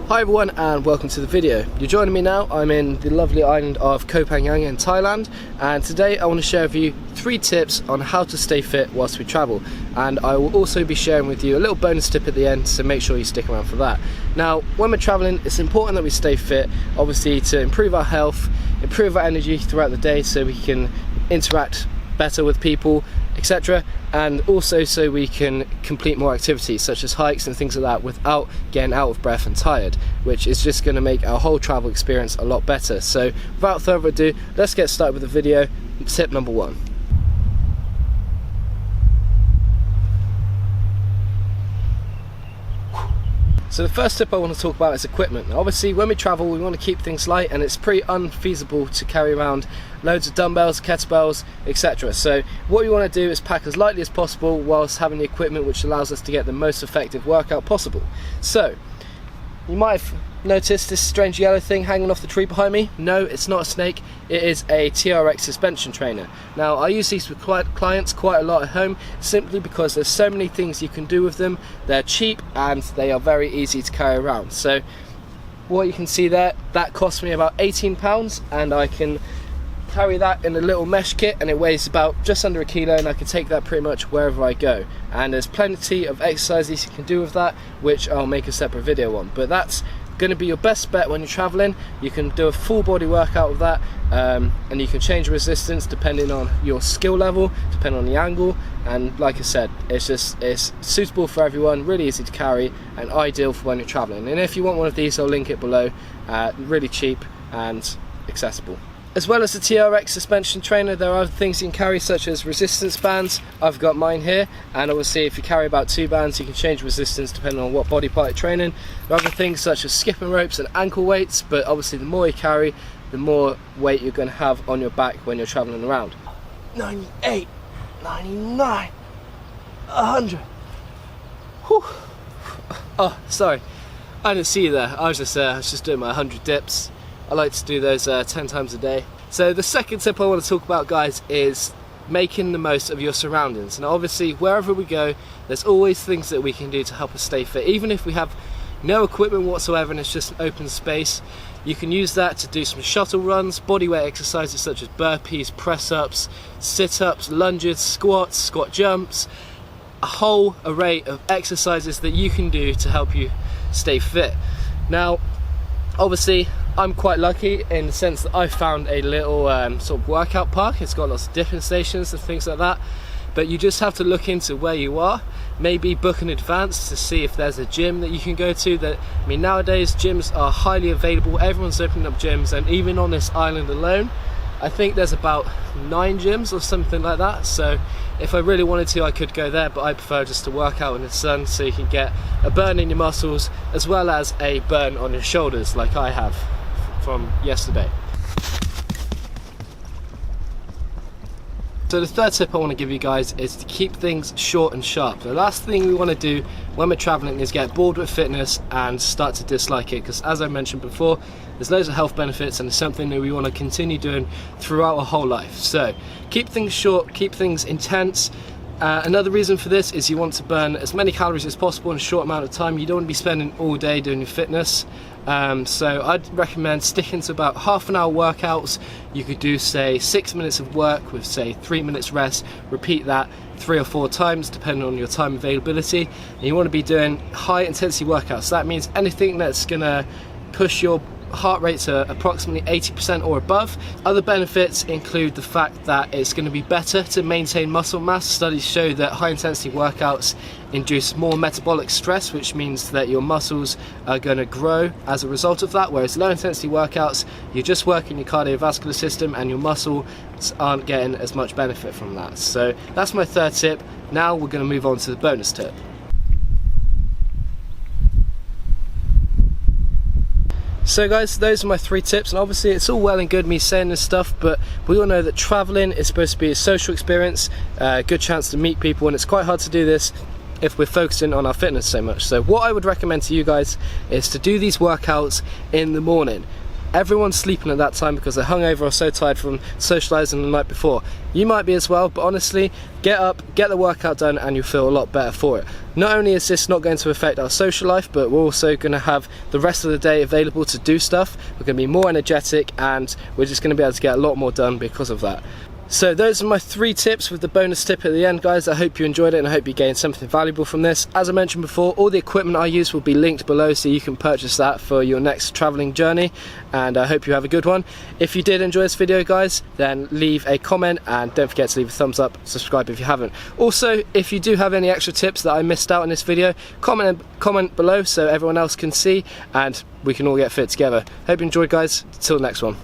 Hi everyone and welcome to the video. You're joining me now. I'm in the lovely island of Koh Phangan in Thailand, and today I want to share with you 3 tips on how to stay fit whilst we travel, and I will also be sharing with you a little bonus tip at the end, so make sure you stick around for that. Now when we're traveling, it's important that we stay fit, obviously to improve our health, improve our energy throughout the day so we can interact better with people, etc., and also so we can complete more activities such as hikes and things like that without getting out of breath and tired, which is just going to make our whole travel experience a lot better. So without further ado, let's get started with the video. Tip number 1. So the first tip I want to talk about is equipment. Now, obviously when we travel we want to keep things light, and it's pretty unfeasible to carry around loads of dumbbells, kettlebells, etc. So what we want to do is pack as lightly as possible whilst having the equipment which allows us to get the most effective workout possible. So you might have noticed this strange yellow thing hanging off the tree behind me. No, it's not a snake, it is a TRX suspension trainer. Now I use these with clients quite a lot at home simply because there's so many things you can do with them. They're cheap and they are very easy to carry around. So what you can see there, that cost me about £18, and I can carry that in a little mesh kit, and it weighs about just under 1 kilo, and I can take that pretty much wherever I go. And there's plenty of exercises you can do with that, which I'll make a separate video on, but that's going to be your best bet when you're traveling. You can do a full body workout with that, and you can change resistance depending on your skill level, depending on the angle, and like I said, it's suitable for everyone, really easy to carry and ideal for when you're traveling. And if you want one of these, I'll link it below. Really cheap and accessible. As well as the TRX suspension trainer, there are other things you can carry such as resistance bands. I've got mine here, and obviously if you carry about 2 bands you can change resistance depending on what body part you're training. There are other things such as skipping ropes and ankle weights, but obviously the more you carry, the more weight you're going to have on your back when you're traveling around. 98, 99, 100. Whew. Oh, sorry, I didn't see you there. I was just doing my 100 dips. I like to do those 10 times a day. So the second tip I want to talk about, guys, is making the most of your surroundings. Now obviously wherever we go, there's always things that we can do to help us stay fit. Even if we have no equipment whatsoever and it's just an open space, you can use that to do some shuttle runs, bodyweight exercises such as burpees, press-ups, sit-ups, lunges, squats, squat jumps, a whole array of exercises that you can do to help you stay fit. Now obviously I'm quite lucky in the sense that I found a little sort of workout park. It's got lots of dipping stations and things like that, but you just have to look into where you are, maybe book in advance to see if there's a gym that you can go to. I mean, nowadays gyms are highly available, everyone's opening up gyms, and even on this island alone I think there's about 9 gyms or something like that. So if I really wanted to, I could go there, but I prefer just to work out in the sun so you can get a burn in your muscles as well as a burn on your shoulders like I have from yesterday. So the third tip I want to give you guys is to keep things short and sharp. The last thing we want to do when we're traveling is get bored with fitness and start to dislike it, because as I mentioned before, there's loads of health benefits and it's something that we want to continue doing throughout our whole life. So keep things short, keep things intense. Another reason for this is you want to burn as many calories as possible in a short amount of time. You don't want to be spending all day doing your fitness. So I'd recommend sticking to about half an hour workouts. You could do say 6 minutes of work with say 3 minutes rest, repeat that 3 or 4 times depending on your time availability. And you want to be doing high intensity workouts. So that means anything that's going to push your heart rate to approximately 80% or above. Other benefits include the fact that it's going to be better to maintain muscle mass. Studies show that high intensity workouts induce more metabolic stress, which means that your muscles are going to grow as a result of that, whereas low intensity workouts, you're just working your cardiovascular system and your muscles aren't getting as much benefit from that. So that's my third tip. Now we're going to move on to the bonus tip. So guys, those are my 3 tips, and obviously it's all well and good me saying this stuff, but we all know that traveling is supposed to be a social experience, a good chance to meet people, and it's quite hard to do this if we're focusing on our fitness so much. So what I would recommend to you guys is to do these workouts in the morning. Everyone's sleeping at that time because they're hungover or so tired from socialising the night before. You might be as well, but honestly, get up, get the workout done, and you'll feel a lot better for it. Not only is this not going to affect our social life, but we're also going to have the rest of the day available to do stuff. We're going to be more energetic, and we're just going to be able to get a lot more done because of that. So those are my 3 tips with the bonus tip at the end, guys. I hope you enjoyed it and I hope you gained something valuable from this. As I mentioned before, all the equipment I use will be linked below so you can purchase that for your next travelling journey, and I hope you have a good one. If you did enjoy this video, guys, then leave a comment and don't forget to leave a thumbs up, subscribe if you haven't. Also, if you do have any extra tips that I missed out in this video, comment below so everyone else can see and we can all get fit together. Hope you enjoyed, guys. Till the next one.